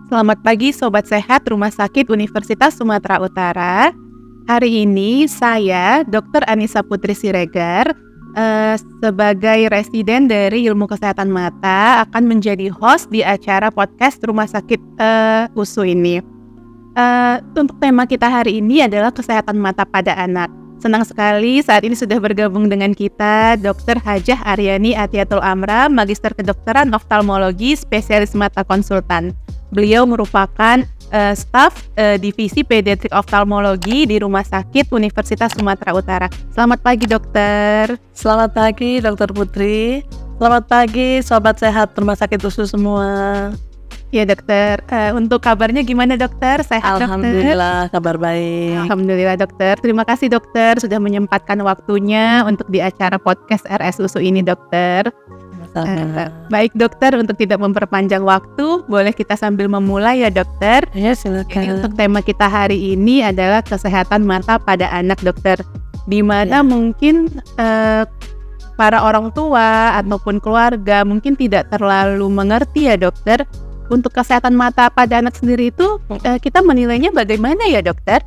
Selamat pagi Sobat Sehat Rumah Sakit Universitas Sumatera Utara. Hari ini saya, Dr. Anissa Putri Siregar, sebagai residen dari Ilmu Kesehatan Mata akan menjadi host di acara podcast Rumah Sakit USU ini. Untuk tema kita hari ini adalah kesehatan mata pada anak. Senang sekali saat ini sudah bergabung dengan kita Dr. Hajah Aryani Atiatul Amra, Magister Kedokteran Oftalmologi, Spesialis Mata Konsultan. Beliau merupakan staf Divisi Pediatrik Oftalmologi di Rumah Sakit Universitas Sumatera Utara. Selamat pagi, dokter. Selamat pagi, Dokter Putri. Selamat pagi, Sobat Sehat Rumah Sakit USU semua. Ya, dokter. Untuk kabarnya gimana, dokter? Sehat, Alhamdulillah, dokter? Kabar baik. Alhamdulillah, dokter. Terima kasih, dokter, sudah menyempatkan waktunya untuk di acara podcast RSUSU ini, dokter. Baik, dokter, untuk tidak memperpanjang waktu, boleh kita sambil memulai ya, dokter? Ya, silakan. Untuk tema kita hari ini adalah kesehatan mata pada anak, dokter. Di mana mungkin para orang tua ataupun keluarga mungkin tidak terlalu mengerti ya, dokter. Untuk kesehatan mata pada anak sendiri itu kita menilainya bagaimana ya, dokter?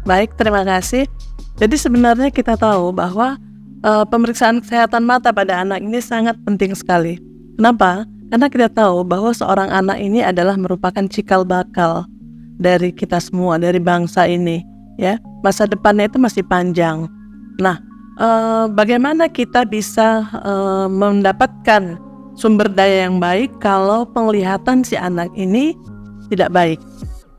Baik, terima kasih. Jadi sebenarnya kita tahu bahwa pemeriksaan kesehatan mata pada anak ini sangat penting sekali. Kenapa? Karena kita tahu bahwa seorang anak ini adalah merupakan cikal bakal dari kita semua, dari bangsa ini. Ya, masa depannya itu masih panjang. Nah, bagaimana kita bisa mendapatkan sumber daya yang baik kalau penglihatan si anak ini tidak baik,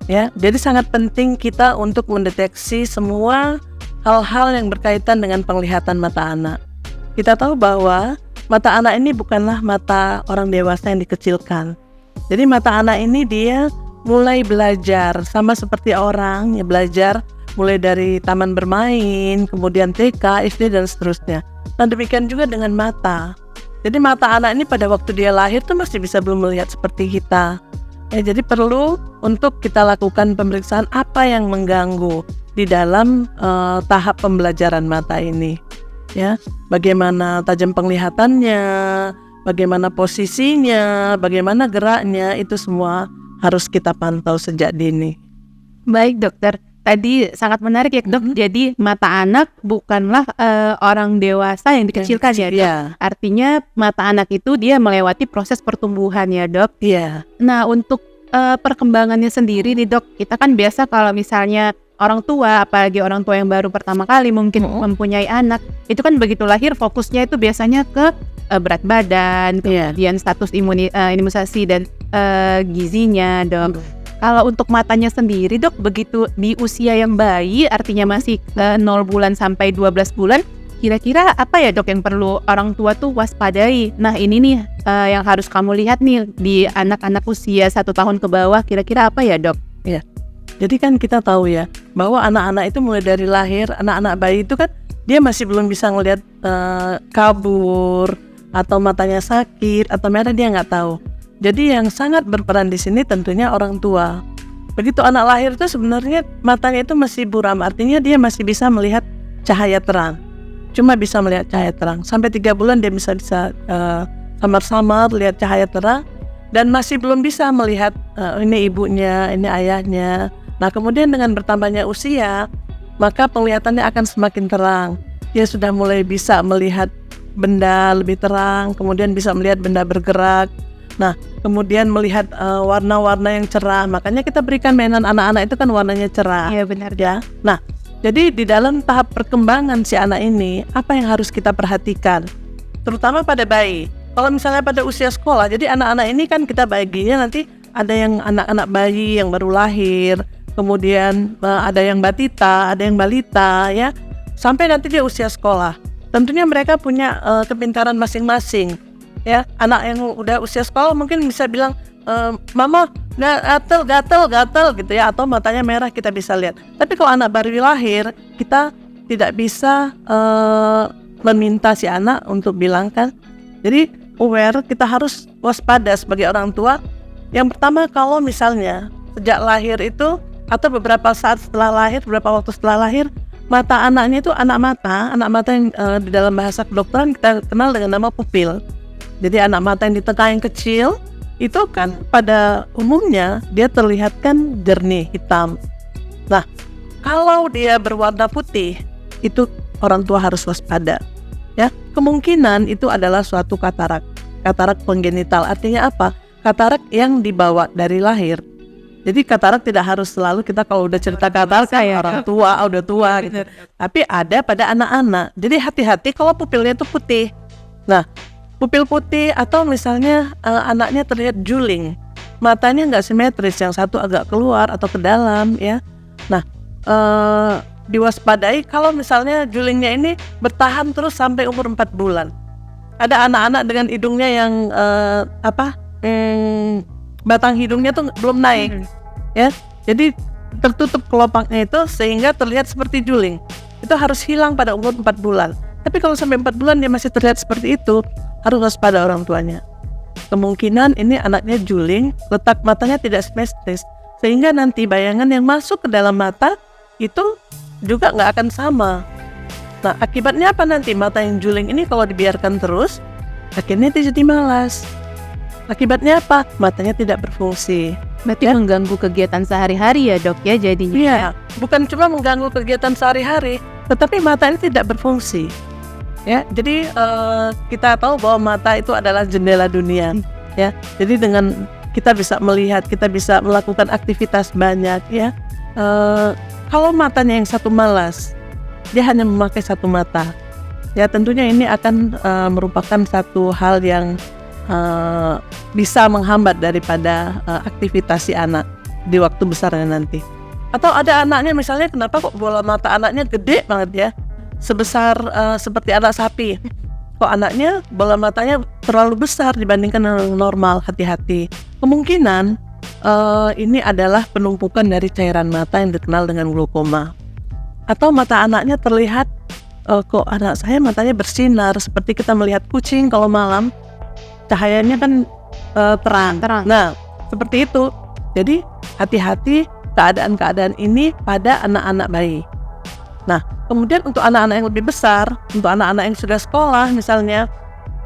ya. Jadi sangat penting kita untuk mendeteksi semua hal-hal yang berkaitan dengan penglihatan mata anak. Kita tahu bahwa mata anak ini bukanlah mata orang dewasa yang dikecilkan. Jadi mata anak ini dia mulai belajar sama seperti orang, ya, belajar mulai dari taman bermain, kemudian TK, SD dan seterusnya. Dan demikian juga dengan mata. Jadi mata anak ini pada waktu dia lahir tuh masih bisa belum melihat seperti kita. Ya, jadi perlu untuk kita lakukan pemeriksaan apa yang mengganggu di dalam tahap pembelajaran mata ini. Ya, bagaimana tajam penglihatannya, bagaimana posisinya, bagaimana geraknya, itu semua harus kita pantau sejak dini. Baik, dokter. Tadi sangat menarik ya, dok. Jadi mata anak bukanlah orang dewasa yang dikecilkan ya, dok. Yeah. Artinya mata anak itu dia melewati proses pertumbuhan ya, dok. Iya. Nah, untuk perkembangannya sendiri nih, dok, kita kan biasa kalau misalnya orang tua, apalagi orang tua yang baru pertama kali mungkin mempunyai anak, itu kan begitu lahir fokusnya itu biasanya ke berat badan, kemudian status imunisasi dan gizinya, dok. Kalau untuk matanya sendiri, dok, begitu di usia yang bayi, artinya masih 0 bulan sampai 12 bulan, kira-kira apa ya, dok, yang perlu orang tua tuh waspadai? Nah, ini nih yang harus kamu lihat nih di anak-anak usia 1 tahun ke bawah, kira-kira apa ya, dok? Ya. Jadi kan kita tahu ya, bahwa anak-anak itu mulai dari lahir, anak-anak bayi itu kan dia masih belum bisa ngelihat kabur, atau matanya sakit, atau merah, dia nggak tahu. Jadi yang sangat berperan di sini tentunya orang tua. Begitu anak lahir itu sebenarnya matanya itu masih buram, artinya dia masih bisa melihat cahaya terang. Cuma bisa melihat cahaya terang. Sampai 3 bulan dia bisa samar-samar lihat cahaya terang dan masih belum bisa melihat ini ibunya, ini ayahnya. Nah, kemudian dengan bertambahnya usia, maka penglihatannya akan semakin terang. Dia sudah mulai bisa melihat benda lebih terang, kemudian bisa melihat benda bergerak. Nah, kemudian melihat warna-warna yang cerah. Makanya kita berikan mainan anak-anak itu kan warnanya cerah. Iya, benar. Ya. Nah, jadi di dalam tahap perkembangan si anak ini, apa yang harus kita perhatikan? Terutama pada bayi. Kalau misalnya pada usia sekolah, jadi anak-anak ini kan kita baginya nanti ada yang anak-anak bayi yang baru lahir, kemudian ada yang batita, ada yang balita, ya. Sampai nanti dia usia sekolah. Tentunya mereka punya kepintaran masing-masing. Ya, anak yang udah usia sekolah mungkin bisa bilang, mama gatel gitu ya, atau matanya merah, kita bisa lihat. Tapi kalau anak baru lahir, kita tidak bisa meminta si anak untuk bilang kan. Jadi aware, kita harus waspada sebagai orang tua. Yang pertama, kalau misalnya sejak lahir itu atau beberapa saat setelah lahir, beberapa waktu setelah lahir, mata anaknya itu anak mata yang di dalam bahasa kedokteran kita kenal dengan nama pupil. Jadi anak mata yang di tengah yang kecil itu kan pada umumnya dia terlihat kan jernih, hitam. Nah, kalau dia berwarna putih, itu orang tua harus waspada. Ya, kemungkinan itu adalah suatu katarak konggenital. Artinya apa? Katarak yang dibawa dari lahir. Jadi katarak tidak harus selalu kita kalau udah cerita katarak kan orang tua, udah tua gitu. Tapi ada pada anak-anak. Jadi hati-hati kalau pupilnya itu putih. Nah, pupil putih atau misalnya anaknya terlihat juling, matanya nggak simetris, yang satu agak keluar atau ke dalam ya. Nah, diwaspadai kalau misalnya julingnya ini bertahan terus sampai umur 4 bulan. Ada anak-anak dengan hidungnya yang batang hidungnya tuh belum naik ya. Jadi tertutup kelopaknya itu sehingga terlihat seperti juling. Itu harus hilang pada umur 4 bulan. Tapi kalau sampai 4 bulan dia masih terlihat seperti itu, harus waspada orang tuanya. Kemungkinan ini anaknya juling, letak matanya tidak simetris, sehingga nanti bayangan yang masuk ke dalam mata itu juga nggak akan sama. Nah, akibatnya apa nanti? Mata yang juling ini kalau dibiarkan terus, akhirnya dia jadi malas. Akibatnya apa? Matanya tidak berfungsi. Berarti mengganggu kegiatan sehari-hari ya dok ya jadinya. Iya, bukan cuma mengganggu kegiatan sehari-hari, tetapi mata ini tidak berfungsi. Ya, jadi kita tahu bahwa mata itu adalah jendela dunia. Ya, jadi dengan kita bisa melihat, kita bisa melakukan aktivitas banyak. Ya, kalau matanya yang satu malas, dia hanya memakai satu mata. Ya, tentunya ini akan merupakan satu hal yang bisa menghambat daripada aktivitas si anak di waktu besarnya nanti. Atau ada anaknya misalnya, kenapa kok bola mata anaknya gede banget ya, sebesar seperti anak sapi. Kok anaknya bola matanya terlalu besar dibandingkan dengan normal. Hati-hati. Kemungkinan ini adalah penumpukan dari cairan mata yang dikenal dengan glaukoma. Atau mata anaknya terlihat kok anak saya matanya bersinar seperti kita melihat kucing kalau malam, cahayanya kan terang. Nah, seperti itu. Jadi hati-hati keadaan-keadaan ini pada anak-anak bayi. Nah, kemudian untuk anak-anak yang lebih besar, untuk anak-anak yang sudah sekolah misalnya,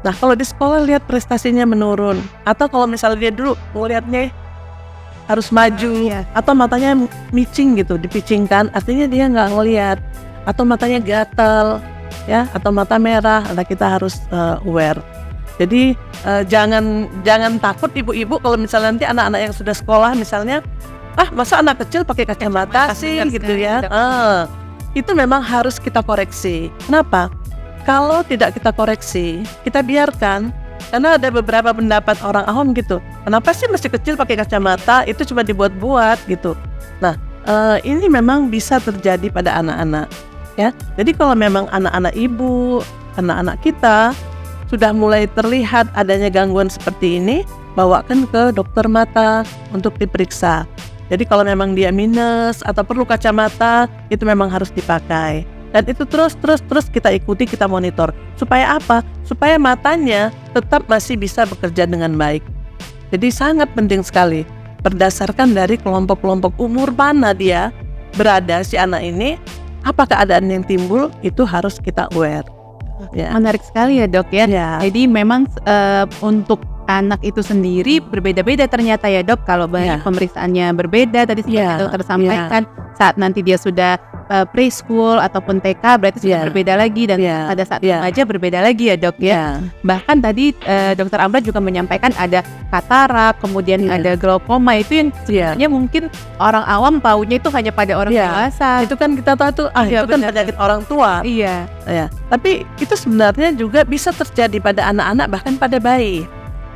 nah kalau di sekolah lihat prestasinya menurun, atau kalau misalnya dia dulu melihatnya harus maju, atau matanya micing gitu, dipicingkan, artinya dia nggak ngelihat, atau matanya gatal, ya, atau mata merah, nah kita harus aware. Jadi jangan takut ibu-ibu kalau misalnya nanti anak-anak yang sudah sekolah misalnya, masa anak kecil pakai kacamata sih gitu ya. Itu memang harus kita koreksi. Kenapa? Kalau tidak kita koreksi, kita biarkan, karena ada beberapa pendapat orang awam gitu. Kenapa sih masih kecil pakai kacamata? Itu cuma dibuat-buat gitu. Nah, ini memang bisa terjadi pada anak-anak. Ya, jadi kalau memang anak-anak ibu, anak-anak kita sudah mulai terlihat adanya gangguan seperti ini, bawakan ke dokter mata untuk diperiksa. Jadi kalau memang dia minus atau perlu kacamata, itu memang harus dipakai. Dan itu terus kita ikuti, kita monitor. Supaya apa? Supaya matanya tetap masih bisa bekerja dengan baik. Jadi sangat penting sekali. Berdasarkan dari kelompok-kelompok umur mana dia berada si anak ini, apa keadaan yang timbul, itu harus kita aware. Ya. Menarik sekali ya dok ya. Jadi memang untuk anak itu sendiri berbeda-beda ternyata ya dok. Kalau pemeriksaannya berbeda tadi seperti dokter sampaikan, saat nanti dia sudah preschool ataupun TK berarti sudah berbeda lagi, dan pada saat remaja berbeda lagi ya dok ya. Bahkan tadi dokter Amra juga menyampaikan ada katarak, kemudian ada glaukoma, itu yang sebenarnya mungkin orang awam taunya itu hanya pada orang dewasa. Itu kan kita tahu tuh itu kan penyakit orang tua. Iya. Tapi itu sebenarnya juga bisa terjadi pada anak-anak, bahkan pada bayi.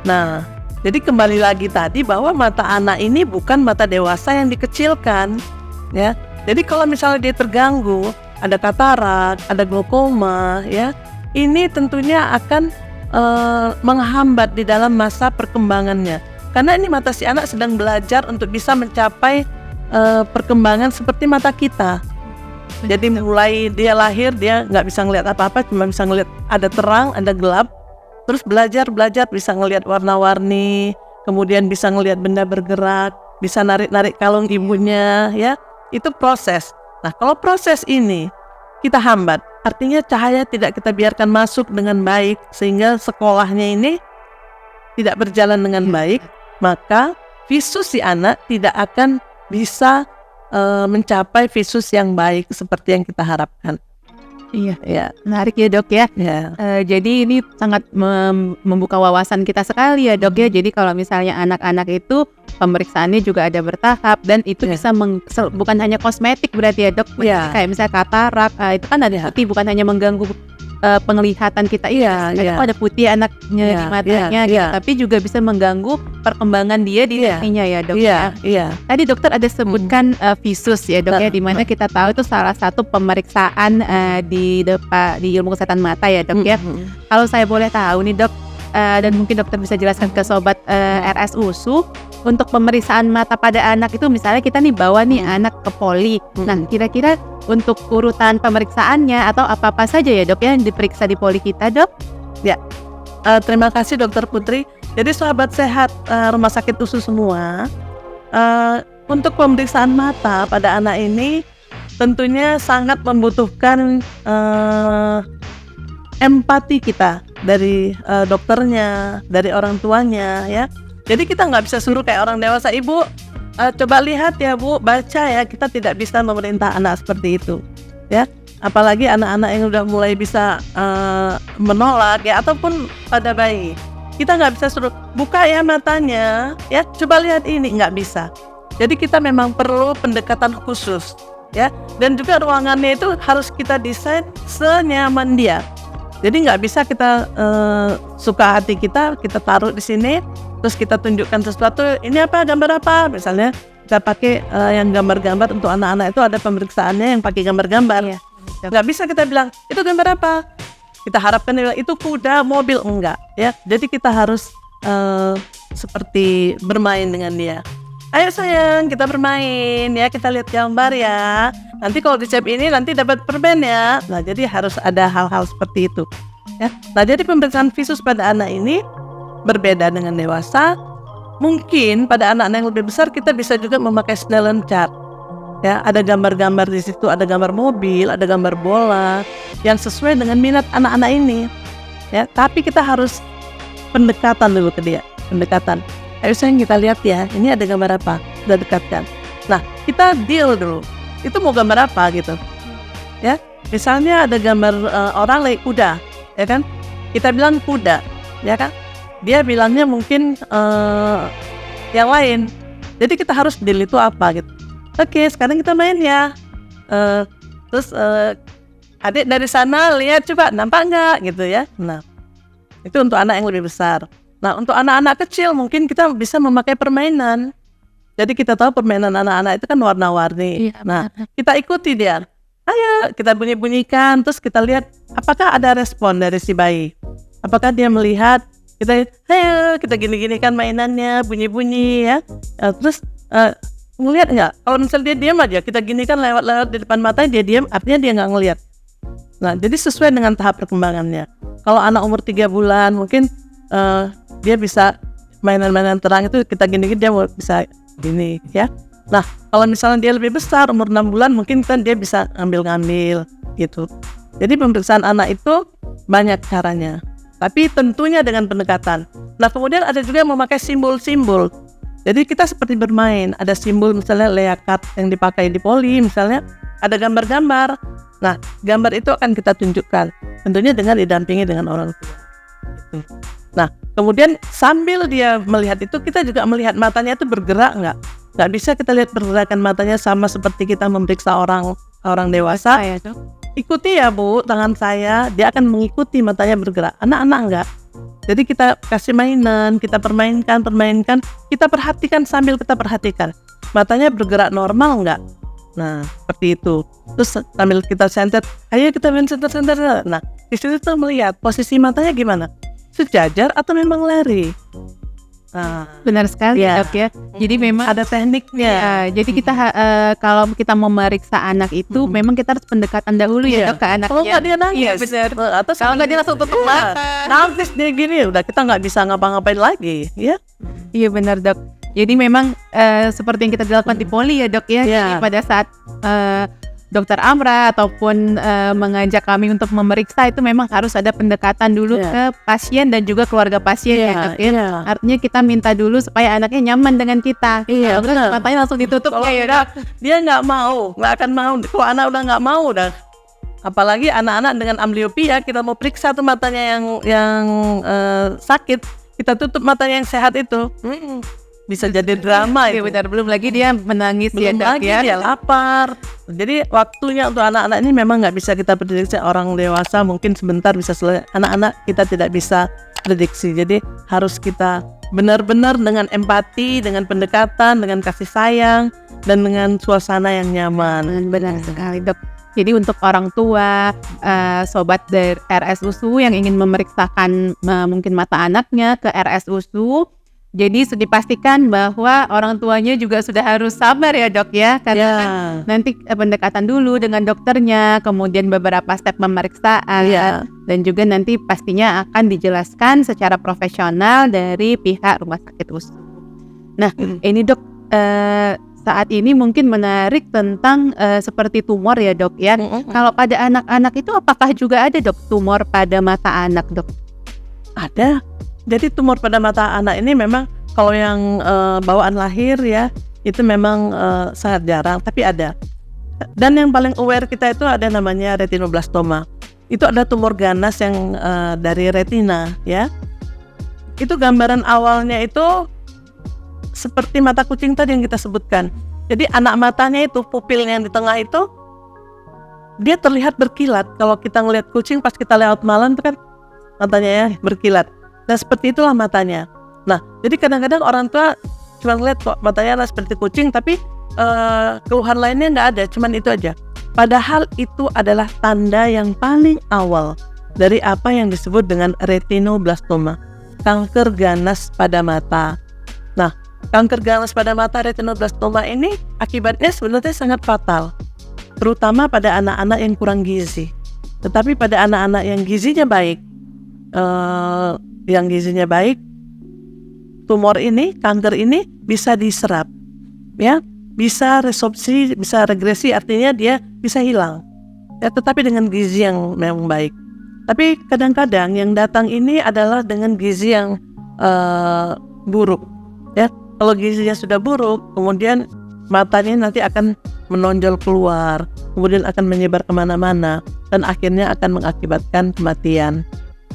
Nah, jadi kembali lagi tadi bahwa mata anak ini bukan mata dewasa yang dikecilkan, ya. Jadi kalau misalnya dia terganggu, ada katarak, ada glaukoma, ya, ini tentunya akan menghambat di dalam masa perkembangannya. Karena ini mata si anak sedang belajar untuk bisa mencapai perkembangan seperti mata kita. Jadi mulai dia lahir dia nggak bisa ngelihat apa-apa, cuma bisa ngelihat ada terang, ada gelap. Terus belajar bisa ngelihat warna-warni, kemudian bisa ngelihat benda bergerak, bisa narik-narik kalung ibunya, ya. Itu proses. Nah, kalau proses ini kita hambat, artinya cahaya tidak kita biarkan masuk dengan baik, sehingga sekolahnya ini tidak berjalan dengan baik, maka visus si anak tidak akan bisa mencapai visus yang baik seperti yang kita harapkan. Iya, Ya, menarik ya dok ya. ya, Jadi ini sangat membuka wawasan kita sekali ya dok ya. Jadi kalau misalnya anak-anak itu pemeriksaannya juga ada bertahap dan itu Ya. bisa bukan hanya kosmetik berarti ya dok. Ya. Kayak misalnya katarak, itu kan ada putih, bukan hanya mengganggu penglihatan kita. Iya, Kayak, iya. oh ada putih anaknya Iya, di matanya, iya, gitu. iya. Tapi juga bisa mengganggu perkembangan dia di Iya. retina ya dok. Iya, ya. iya. Tadi dokter ada sebutkan visus ya dok ya, di mana kita tahu itu salah satu pemeriksaan di ilmu kesehatan mata ya dok ya. Kalau saya boleh tahu nih dok, dan mungkin dokter bisa jelaskan ke sobat RS USU, untuk pemeriksaan mata pada anak itu misalnya kita nih bawa nih anak ke poli. Nah kira-kira untuk urutan pemeriksaannya atau apa-apa saja ya dok ya yang diperiksa di poli kita dok? Terima kasih Dokter Putri. Jadi sahabat sehat Rumah Sakit USU semua, untuk pemeriksaan mata pada anak ini tentunya sangat membutuhkan empati kita dari dokternya, dari orang tuanya ya. Jadi kita nggak bisa suruh kayak orang dewasa, ibu coba lihat ya bu, baca ya. Kita tidak bisa memerintah anak seperti itu ya. Apalagi anak-anak yang udah mulai bisa menolak ya, ataupun pada bayi. Kita nggak bisa suruh buka ya matanya ya, coba lihat ini, nggak bisa. Jadi kita memang perlu pendekatan khusus ya. Dan juga ruangannya itu harus kita desain senyaman dia. Jadi nggak bisa kita suka hati kita taruh di sini, terus kita tunjukkan sesuatu, ini apa, gambar apa, misalnya kita pakai yang gambar-gambar. Untuk anak-anak itu ada pemeriksaannya yang pakai gambar-gambar. Iya. Nggak bisa kita bilang itu gambar apa, kita harapkan dia bilang itu kuda, mobil, enggak ya. Jadi kita harus seperti bermain dengan dia. Ayo sayang, kita bermain ya, kita lihat gambar ya. Nanti kalau dicap ini nanti dapat permen ya. Nah, jadi harus ada hal-hal seperti itu ya. Nah, jadi pemeriksaan visus pada anak ini berbeda dengan dewasa. Mungkin pada anak-anak yang lebih besar kita bisa juga memakai Snellen chart. Ya, ada gambar-gambar di situ, ada gambar mobil, ada gambar bola yang sesuai dengan minat anak-anak ini. Ya, tapi kita harus pendekatan dulu ke dia, pendekatan. Ayo sayang, kita lihat ya, ini ada gambar apa? Udah dekatkan. Nah, kita deal dulu. Itu mau gambar apa gitu? Ya, misalnya ada gambar orang naik kuda, ya kan? Kita bilang kuda, ya kan? Dia bilangnya mungkin yang lain. Jadi kita harus deal itu apa gitu. Oke, sekarang kita main ya. Terus adik dari sana lihat, coba nampak nggak gitu ya. Nah, itu untuk anak yang lebih besar. Nah, untuk anak-anak kecil mungkin kita bisa memakai permainan. Jadi kita tahu permainan anak-anak itu kan warna-warni. Iya, Nah, kita ikuti dia. Ayo, kita bunyi-bunyikan, terus kita lihat apakah ada respon dari si bayi. Apakah dia melihat, kita ayo, kita gini-gini kan mainannya, bunyi-bunyi ya. Terus ngelihat nggak? Kalau misalnya dia diam aja, kita gini kan lewat-lewat di depan matanya, dia diam, artinya dia nggak ngelihat. Nah, jadi sesuai dengan tahap perkembangannya. Kalau anak umur 3 bulan mungkin dia bisa mainan-mainan terang itu kita gini-gini, dia bisa gini ya. Nah, kalau misalnya dia lebih besar umur 6 bulan mungkin kan dia bisa ngambil-ngambil gitu. Jadi pemeriksaan anak itu banyak caranya, tapi tentunya dengan pendekatan. Nah, kemudian ada juga yang memakai simbol-simbol. Jadi kita seperti bermain, ada simbol misalnya leakat yang dipakai di poli, misalnya ada gambar-gambar. Nah, gambar itu akan kita tunjukkan, tentunya dengan didampingi dengan orang tua. Nah, kemudian sambil dia melihat itu, kita juga melihat matanya itu bergerak nggak? Nggak bisa kita lihat pergerakan matanya sama seperti kita memeriksa orang dewasa. Ya, dok. Ikuti ya bu, tangan saya, dia akan mengikuti matanya bergerak. Anak-anak enggak. Jadi kita kasih mainan, kita permainkan, kita perhatikan sambil kita perhatikan. Matanya bergerak normal enggak? Nah, seperti itu. Terus sambil kita sentet, ayo kita main sentet. Nah, di situ tuh melihat posisi matanya gimana? Sejajar atau memang lari? Nah, Benar sekali Ya. dok ya. Jadi memang ada tekniknya. ya, jadi kita kalau kita memeriksa anak itu memang kita harus pendekatan dahulu ya Iya. dok ke anaknya. Kalau nggak dia nangis, Iya, benar. Atau Kalau nggak dia langsung tutup Iya. mata. Nangis dia gini, udah kita nggak bisa ngapa-ngapain lagi, ya. Iya benar dok. Jadi memang seperti yang kita dilakukan di poli ya dok ya. Iya. Jadi pada saat Dokter Amra ataupun mengajak kami untuk memeriksa, itu memang harus ada pendekatan dulu ke pasien dan juga keluarga pasien ya, Dok, ya. Artinya kita minta dulu supaya anaknya nyaman dengan kita. Terus matanya langsung ditutup ya, Dok. Dia nggak akan mau. Kalau anak udah nggak mau, udah. Apalagi anak-anak dengan amblyopia, kita mau periksa tuh matanya yang sakit, kita tutup matanya yang sehat itu. Bisa jadi drama itu. Benar, belum lagi dia menangis belum ya, Dok, lagi ya. Dia lapar. Jadi waktunya untuk anak-anak ini memang nggak bisa kita prediksi. Orang dewasa mungkin sebentar bisa selesai. Anak-anak kita tidak bisa prediksi. Jadi harus kita benar-benar dengan empati, dengan pendekatan, dengan kasih sayang, dan dengan suasana yang nyaman. Benar sekali, Dok. Jadi untuk orang tua, sobat dari RSUSU yang ingin memeriksakan mungkin mata anaknya ke RSUSU, jadi sudah dipastikan bahwa orang tuanya juga sudah harus sabar ya, Dok, ya. Karena kan nanti pendekatan dulu dengan dokternya, kemudian beberapa step pemeriksaan, dan juga nanti pastinya akan dijelaskan secara profesional dari pihak rumah sakit USU. Nah, ini, Dok, saat ini mungkin menarik tentang seperti tumor ya, Dok, ya. Kalau pada anak-anak itu apakah juga ada, Dok, tumor pada mata anak, Dok? Ada. Jadi tumor pada mata anak ini memang kalau yang bawaan lahir ya, itu memang sangat jarang, tapi ada. Dan yang paling aware kita itu ada namanya retinoblastoma. Itu ada tumor ganas yang dari retina ya. Itu gambaran awalnya itu seperti mata kucing tadi yang kita sebutkan. Jadi anak matanya itu, pupilnya yang di tengah itu, dia terlihat berkilat. Kalau kita ngelihat kucing pas kita lewat malam itu kan matanya ya berkilat. Nah seperti itulah matanya. Nah jadi kadang-kadang orang tua cuma ngeliat kok matanya seperti kucing, tapi keluhan lainnya nggak ada, cuman itu aja. Padahal itu adalah tanda yang paling awal dari apa yang disebut dengan retinoblastoma, kanker ganas pada mata. Nah kanker ganas pada mata retinoblastoma ini akibatnya sebenarnya sangat fatal, terutama pada anak-anak yang kurang gizi. Tetapi pada anak-anak yang gizinya baik, tumor ini, kanker ini bisa diserap, ya, bisa resorpsi, bisa regresi, artinya dia bisa hilang, ya, tetapi dengan gizi yang memang baik. Tapi kadang-kadang yang datang ini adalah dengan gizi yang buruk, ya. Kalau gizinya sudah buruk, kemudian matanya nanti akan menonjol keluar, kemudian akan menyebar kemana-mana, dan akhirnya akan mengakibatkan kematian.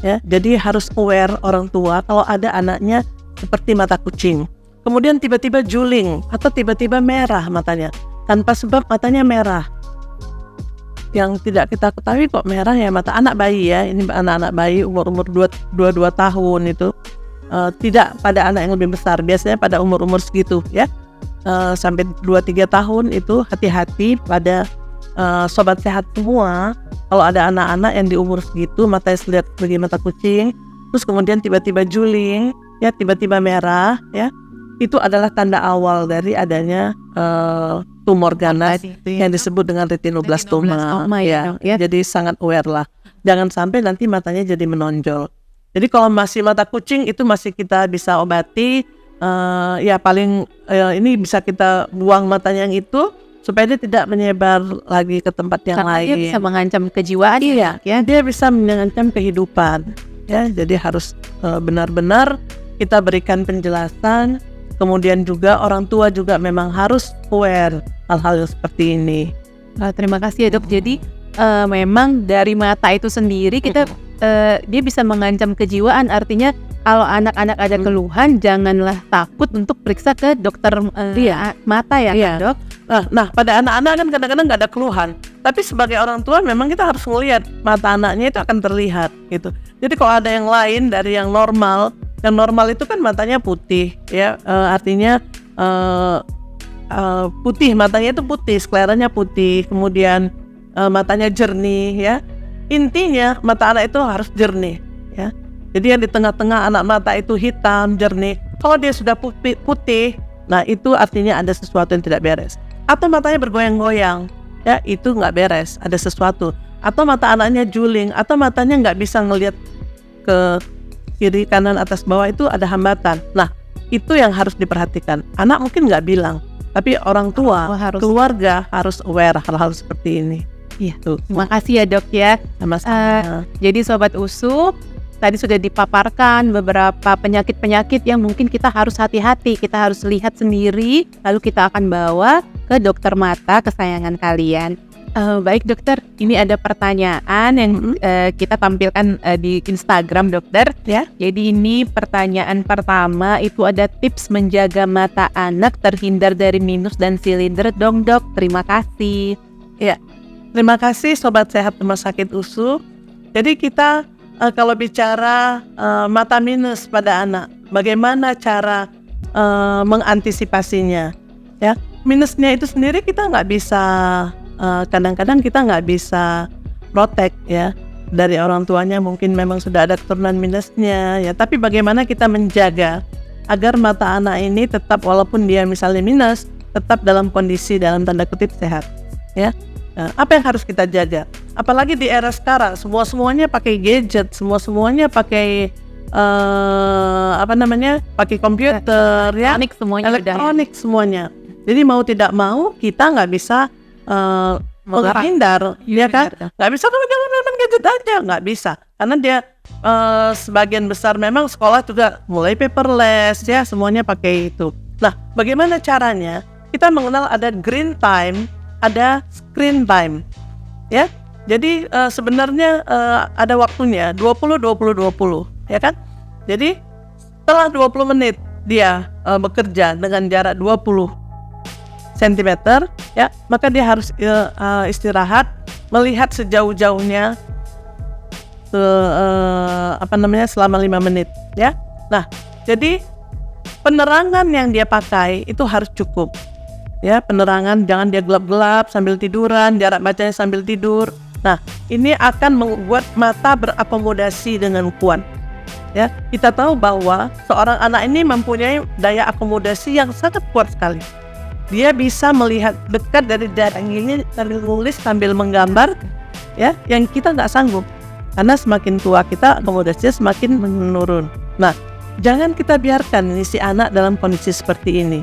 Ya, jadi harus aware orang tua kalau ada anaknya seperti mata kucing, kemudian tiba-tiba juling atau tiba-tiba merah matanya, tanpa sebab matanya merah. Yang tidak kita ketahui kok merah ya, mata anak bayi ya, ini anak-anak bayi umur-umur 2 tahun itu, tidak pada anak yang lebih besar, biasanya pada umur-umur segitu ya, sampai 2-3 tahun itu hati-hati pada sobat sehat semua. Kalau ada anak-anak yang di umur segitu matanya terlihat seperti mata kucing, terus kemudian tiba-tiba juling, ya, tiba-tiba merah, ya, itu adalah tanda awal dari adanya tumor ganas yang disebut dengan retinoblastoma, ya. Jadi sangat aware lah, jangan sampai nanti matanya jadi menonjol. Jadi kalau masih mata kucing itu masih kita bisa obati, ya paling ini bisa kita buang matanya yang itu, supaya dia tidak menyebar lagi ke tempat yang lain. Dia bisa mengancam kejiwaan ya, dia bisa mengancam kehidupan. Ya, jadi harus benar-benar kita berikan penjelasan. Kemudian juga orang tua juga memang harus aware hal-hal yang seperti ini. Terima kasih ya, Dok. Jadi memang dari mata itu sendiri kita dia bisa mengancam kejiwaan. Artinya kalau anak-anak ada keluhan, janganlah takut untuk periksa ke dokter mata ya, Dok. Nah, pada anak-anak kan kadang-kadang nggak ada keluhan, tapi sebagai orang tua memang kita harus melihat mata anaknya itu akan terlihat gitu. Jadi kalau ada yang lain dari yang normal itu kan matanya putih, ya, artinya putih, matanya itu putih, skleranya putih, kemudian matanya jernih, ya. Intinya mata anak itu harus jernih, ya. Jadi yang di tengah-tengah anak mata itu hitam, jernih. Kalau dia sudah putih, nah itu artinya ada sesuatu yang tidak beres. Atau matanya bergoyang-goyang, ya, itu nggak beres, ada sesuatu. Atau mata anaknya juling, atau matanya nggak bisa ngelihat ke kiri, kanan, atas, bawah, itu ada hambatan. Nah, itu yang harus diperhatikan. Anak mungkin nggak bilang, tapi orang tua, harus. keluarga harus aware hal-hal seperti ini. Iya. Tuh. Terima kasih ya dok ya. Sama-sama. Jadi Sobat USU, tadi sudah dipaparkan beberapa penyakit-penyakit yang mungkin kita harus hati-hati, kita harus lihat sendiri, lalu kita akan bawa ke dokter mata kesayangan kalian. Baik dokter, ini ada pertanyaan yang kita tampilkan di Instagram dokter. Ya. Jadi ini pertanyaan pertama, itu ada tips menjaga mata anak terhindar dari minus dan silinder dong dok, terima kasih. Ya, terima kasih Sobat Sehat Rumah Sakit USU. Jadi kita kalau bicara mata minus pada anak, bagaimana cara mengantisipasinya? Ya, minusnya itu sendiri kita nggak bisa, kadang-kadang kita nggak bisa protect ya dari orang tuanya, mungkin memang sudah ada keturunan minusnya ya. Tapi bagaimana kita menjaga agar mata anak ini tetap, walaupun dia misalnya minus, tetap dalam kondisi dalam tanda kutip sehat ya. Apa yang harus kita jaga? Apalagi di era sekarang, semuanya pakai gadget, semuanya pakai pakai komputer, ya, Elektronik semuanya elektronik semuanya. Jadi mau tidak mau kita nggak bisa menghindar, ya kan? Nggak bisa kalau jangan main gadget aja, nggak bisa. Karena dia sebagian besar memang sekolah juga mulai paperless, ya, semuanya pakai itu. Nah, bagaimana caranya? Kita mengenal ada green time, ada screen time, ya. Jadi sebenarnya ada waktunya 20-20-20, ya kan? Jadi setelah 20 menit dia bekerja dengan jarak 20 cm, ya, maka dia harus istirahat, melihat sejauh-jauhnya selama 5 menit, ya. Nah, jadi penerangan yang dia pakai itu harus cukup. Ya, penerangan jangan dia gelap-gelap sambil tiduran, jarak bacanya sambil tidur. Nah, ini akan membuat mata berakomodasi dengan kuat. Ya, kita tahu bahwa seorang anak ini mempunyai daya akomodasi yang sangat kuat sekali. Dia bisa melihat dekat dari jarak ini sambil nulis, sambil menggambar, ya, yang kita nggak sanggup. Karena semakin tua kita, akomodasinya semakin menurun. Nah, jangan kita biarkan ini si anak dalam kondisi seperti ini.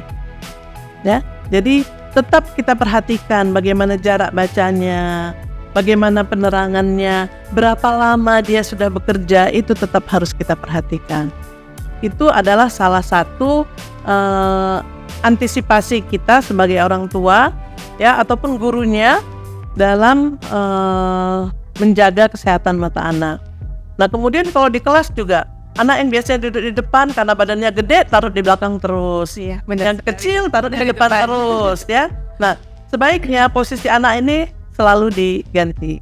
Ya, jadi tetap kita perhatikan bagaimana jarak bacanya, bagaimana penerangannya, berapa lama dia sudah bekerja, itu tetap harus kita perhatikan. Itu adalah salah satu antisipasi kita sebagai orang tua, ya, ataupun gurunya dalam menjaga kesehatan mata anak. Nah, kemudian kalau di kelas juga, anak yang biasanya duduk di depan karena badannya gede, taruh di belakang terus. Iya, benar. Yang kecil taruh di depan terus, ya. Nah, sebaiknya posisi anak ini selalu diganti.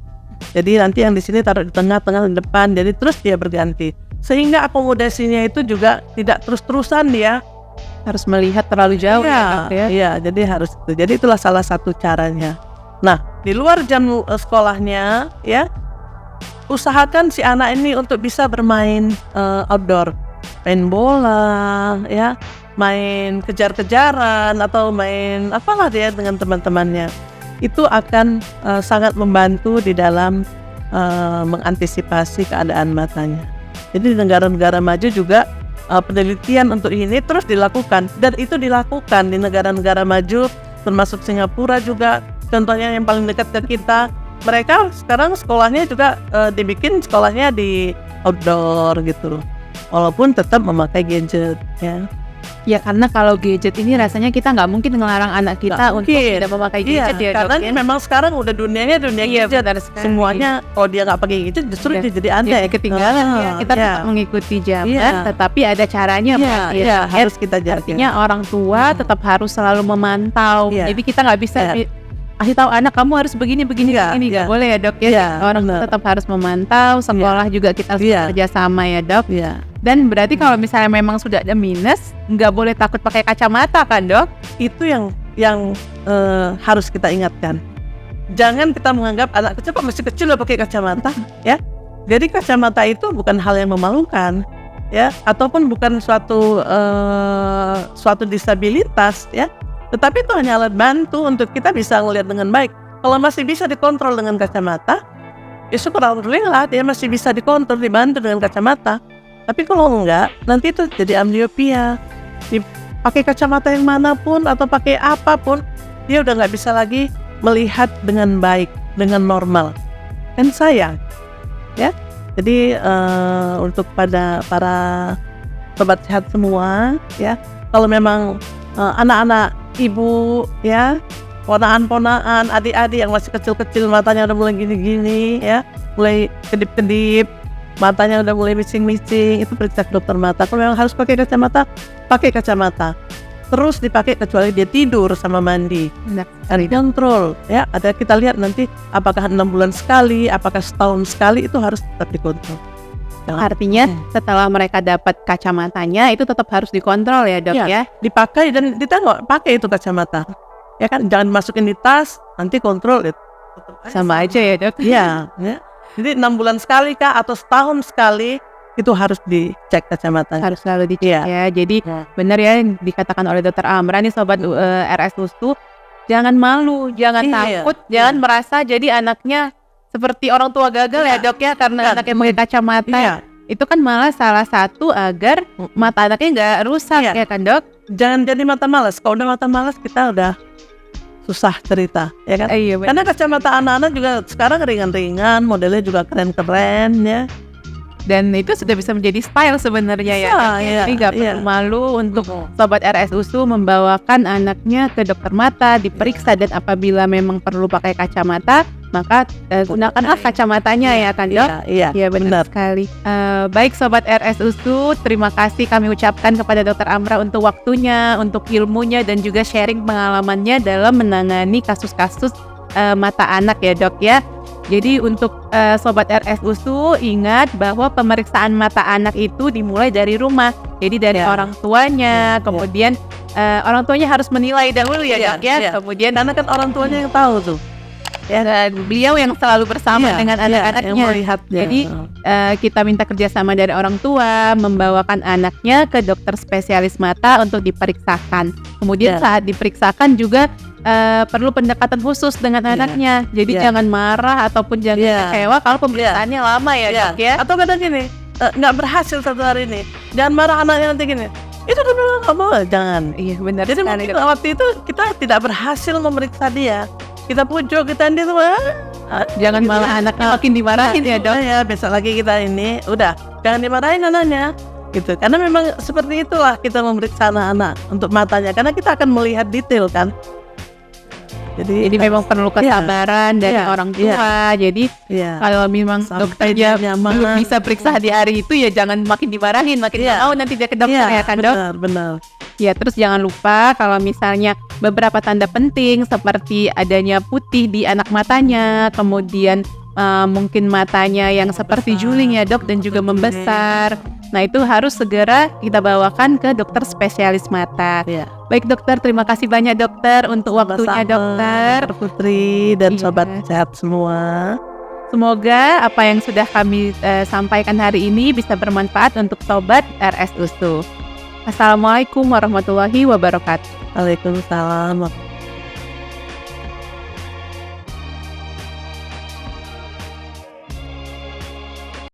Jadi nanti yang di sini taruh di tengah-tengah, di depan, jadi terus dia berganti. Sehingga akomodasinya itu juga tidak terus-terusan dia Harus melihat terlalu jauh ya, Dok, ya. Iya, jadi harus itu. Jadi itulah salah satu caranya. Nah, di luar jam sekolahnya, ya, usahakan si anak ini untuk bisa bermain outdoor, main bola, ya, main kejar-kejaran atau main apalah dia dengan teman-temannya. Itu akan sangat membantu di dalam mengantisipasi keadaan matanya. Jadi di negara-negara maju juga penelitian untuk ini terus dilakukan, dan itu dilakukan di negara-negara maju termasuk Singapura juga. Contohnya yang paling dekat ke kita, mereka sekarang sekolahnya juga dibikin sekolahnya di outdoor gitu, walaupun tetap memakai gadget, ya. Ya, karena kalau gadget ini rasanya kita nggak mungkin ngelarang anak kita untuk tidak memakai gadget, ya, karena Dok, ya. memang sekarang udah dunianya dunia gadget. Semuanya kalau dia nggak pakai gadget justru dia jadi aneh, ketinggalan, ya. Kita tetap mengikuti zaman, tetapi ada caranya, Pak. Iya, harus kita jaga. Artinya orang tua tetap harus selalu memantau. Iya. Jadi kita nggak bisa kasih tahu anak kamu harus begini nggak boleh ya, Dok, ya. Iya, Orang tua tetap harus memantau. Sekolah juga kita harus bekerja sama, ya, Dok. Iya. Dan berarti kalau misalnya memang sudah ada minus, nggak boleh takut pakai kacamata, kan, Dok? Itu yang harus kita ingatkan. Jangan kita menganggap anak kecil kok masih kecil udah pakai kacamata, ya. Jadi kacamata itu bukan hal yang memalukan, ya, ataupun bukan suatu disabilitas, ya. Tetapi itu hanya alat bantu untuk kita bisa melihat dengan baik. Kalau masih bisa dikontrol dengan kacamata, ya syukur alhamdulillah dia masih bisa dikontrol, dibantu dengan kacamata. Tapi kalau enggak, nanti itu jadi amblyopia. pakai kacamata yang manapun atau pakai apapun, dia udah nggak bisa lagi melihat dengan baik, dengan normal. Kan sayang, ya. Jadi untuk pada para sobat sehat semua, ya, kalau memang anak-anak ibu, ya, ponaan-ponaan, adik-adik yang masih kecil-kecil matanya udah mulai gini-gini, ya, mulai kedip-kedip, matanya udah mulai micing-micing, itu periksa ke dokter mata. Kalau memang harus pakai kacamata, pakai kacamata. Terus dipakai kecuali dia tidur sama mandi. Harus kontrol, ya. Ada kita lihat nanti apakah 6 bulan sekali, apakah setahun sekali, itu harus tetap dikontrol. Artinya setelah mereka dapat kacamatanya itu tetap harus dikontrol ya dok ya? Dipakai dan ditengok, pakai itu kacamata. Ya kan, jangan masukin di tas, nanti kontrol itu. Sama aja ya dok? Iya, ya. Jadi 6 bulan sekali kah atau setahun sekali itu harus dicek kacamata. Harus selalu dicek ya. Jadi benar ya yang dikatakan oleh dokter Amra nih sobat RS Usu, jangan malu, jangan takut, jangan merasa jadi anaknya seperti orang tua gagal ya dok ya karena anaknya pakai kacamata. Itu kan malah salah satu agar mata anaknya nggak rusak ya kan dok? Jangan jadi mata malas. Kalau udah mata malas kita udah susah cerita, ya kan? Iya, karena kacamata anak-anak juga sekarang ringan-ringan, modelnya juga keren-keren ya. Dan itu sudah bisa menjadi style sebenarnya ya. Jadi nggak perlu malu untuk sobat RS Usu membawakan anaknya ke dokter mata, diperiksa dan apabila memang perlu pakai kacamata, maka gunakanlah kacamatanya ya kan dok? Iya benar sekali. Baik sobat RS Usu, terima kasih kami ucapkan kepada dokter Amra untuk waktunya, untuk ilmunya dan juga sharing pengalamannya dalam menangani kasus-kasus mata anak ya dok ya. Jadi untuk sobat RS Usu ingat bahwa pemeriksaan mata anak itu dimulai dari rumah. Jadi dari orang tuanya, kemudian orang tuanya harus menilai dahulu ya dok ya. Kemudian karena kan orang tuanya yang tahu tuh. Ya, dan beliau yang selalu bersama dengan anak-anaknya. Jadi kita minta kerjasama dari orang tua, membawakan anaknya ke dokter spesialis mata untuk diperiksakan. Kemudian saat diperiksakan juga perlu pendekatan khusus dengan anaknya. Jadi jangan marah ataupun jangan kecewa kalau pemeriksaannya lama ya dok ya. Atau kadang gini, nggak berhasil satu hari ini, jangan marah anaknya nanti gini. Itu kan nggak mau, jangan. Iya benar. Jadi mungkin waktu itu kita tidak berhasil memeriksa dia. Kita pujuk, kita ini tuh jangan malah anaknya makin dimarahin ya dok. Ya besok lagi kita ini udah jangan dimarahin anaknya gitu. Karena memang seperti itulah kita memeriksa anak-anak untuk matanya. Karena kita akan melihat detail kan. Jadi memang perlu kesabaran dari orang tua. Jadi kalau memang dokternya belum bisa periksa di hari itu ya jangan makin dimarahin, makin mau nanti dia ke dokter ya kan dok. Benar. Ya terus jangan lupa kalau misalnya beberapa tanda penting seperti adanya putih di anak matanya, kemudian mungkin matanya yang seperti juling ya dok dan juga membesar. Nah itu harus segera kita bawakan ke dokter spesialis mata. Baik dokter, terima kasih banyak dokter untuk waktunya dokter Putri dan sobat sehat semua. Semoga apa yang sudah kami sampaikan hari ini bisa bermanfaat untuk sobat RS Usu. Assalamualaikum warahmatullahi wabarakatuh. Waalaikumsalam.